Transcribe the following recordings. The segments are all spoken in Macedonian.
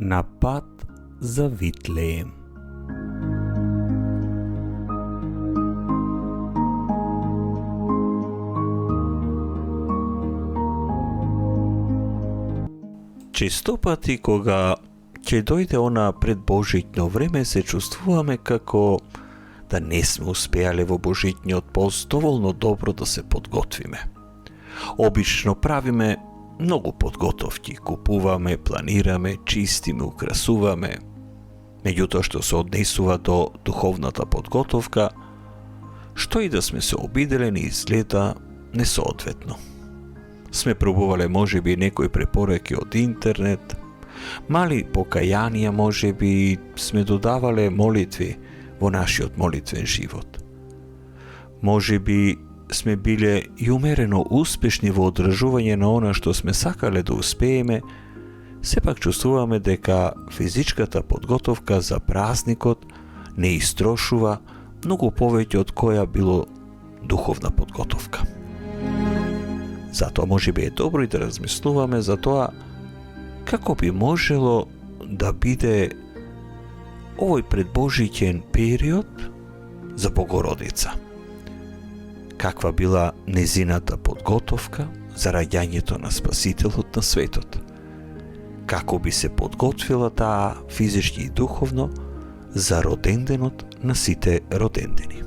На пат за Витлеем. Често пати кога ќе дојде она предбожитно време, се чувствуваме како да не сме успеале во божитниот пост доволно добро да се подготвиме. Обично правиме многу подготовки, купуваме, планираме, чистиме, украсуваме. Меѓутоа што се однесува до духовната подготовка, што и да сме се обиделе, не изгледа несоодветно. Сме пробувале можеби некои препораки од интернет, мали покајанија можеби, сме додавале молитви во нашиот молитвен живот. Можеби сме биле и умерено успешни во одржување на она што сме сакале да успееме, сепак чувствуваме дека физичката подготовка за празникот не истрошува многу повеќе од која било духовна подготовка. Затоа можеби е добро и да размислуваме за тоа како би можело да биде овој предбожитен период за Богородица. Каква била незината подготовка за раѓањето на Спасителот на светот? Како би се подготвила таа физички и духовно за роденденот на сите родендени?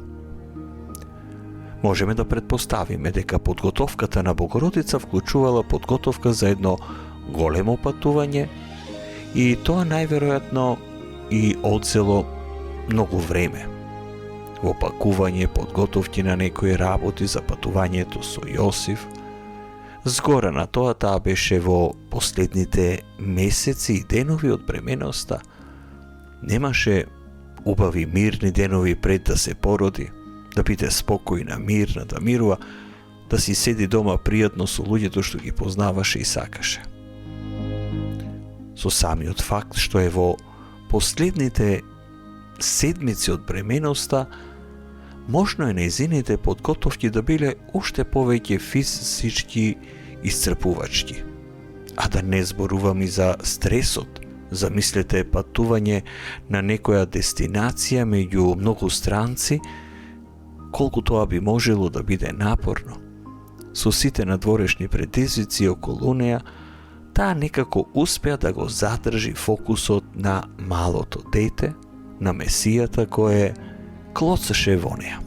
Можеме да предпоставиме дека подготовката на Богородица вклучувала подготовка за едно големо патување и тоа најверојатно и одзело многу време. Во пакување, подготовки на некои работи за патувањето со Јосиф. Згора на тоа, таа беше во последните месеци и денови од бременоста. Немаше убави мирни денови пред да се породи, да биде спокојна, мирна, да мирува, да си седи дома пријатно со луѓето што ги познаваше и сакаше. Со самиот факт што е во последните седмици од бременоста, можно е нејзините подготовки да биле уште повеќе физички исцрпувачки. А да не зборувам и за стресот. Замислете патување на некоја дестинација меѓу многу странци, колку тоа би можело да биде напорно. Со сите надворешни предизвици околу неа, таа некако успеа да го задржи фокусот на малото дете, на Месијата кое клоцаше во неа.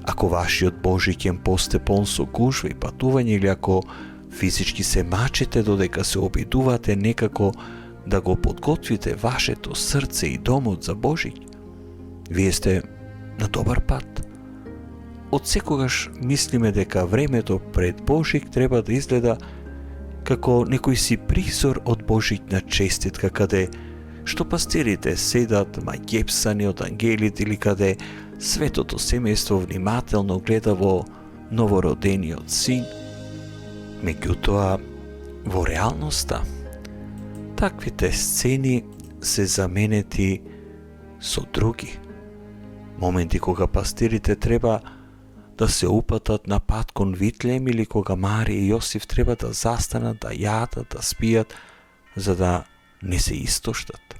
Ако вашиот божиќен пост е полн со гужва и патување, или ако физички се мачите додека се обидувате некако да го подготвите вашето срце и домот за Божиќ, вие сте на добар пат. Од секогаш мислиме дека времето пред Божиќ треба да изгледа како некој си призор од Божиќна честитка, каде што пастирите седат маѓепсани од ангелите или каде светото семејство внимателно гледа во новородениот син. Меѓутоа, во реалноста, таквите сцени се заменети со други. Моменти кога пастирите треба да се упатат на пат кон Витлеем или кога Марија и Јосиф треба да застанат, да јадат, да спијат, за да не се истоштат.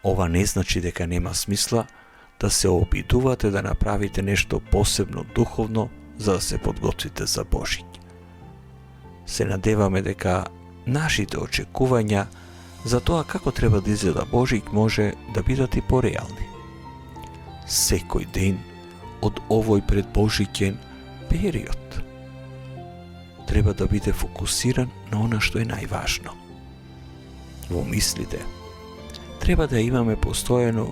Ова не значи дека нема смисла да се обидувате да направите нешто посебно духовно за да се подготвите за Божиќ. Се надеваме дека нашите очекувања за тоа како треба да изгледа Божиќ може да бидат и пореални. Секој ден од овој предбожиќен период треба да биде фокусиран на она што е најважно. Во мислите треба да имаме постојано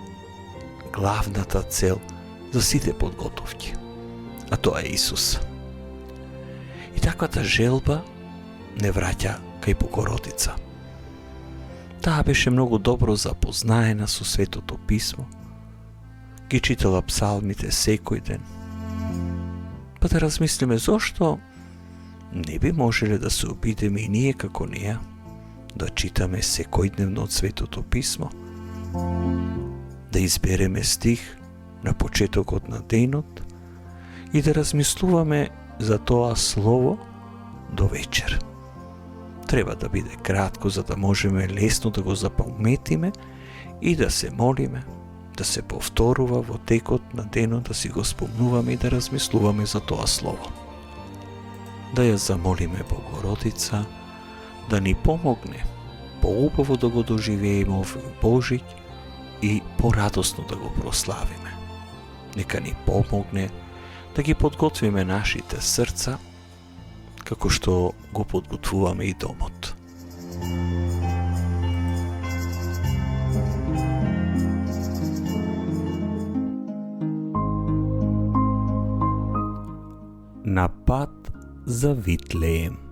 главната цел за сите подготовки, а тоа е Исус. И таквата желба не враќа кај Богородица. Таа беше многу добро запознаена со Светото Писмо, ги читала псалмите секој ден. Па да размислиме зошто не би можеле да се обидеме и ние како неа, да читаме секојдневно од Светото Писмо, да избереме стих на почетокот на денот и да размислуваме за тоа слово до вечер. Треба да биде кратко за да можеме лесно да го запаметиме и да се молиме, да се повторува во текот на денот, да си го спомнуваме и да размислуваме за тоа слово. Да ја замолиме Богородица да ни помогне поубаво да го доживееме овој Божик и порадосно да го прославиме. Нека ни помогне да ги подготвиме нашите срца како што го подготвуваме и домот. На пат за Витлеем.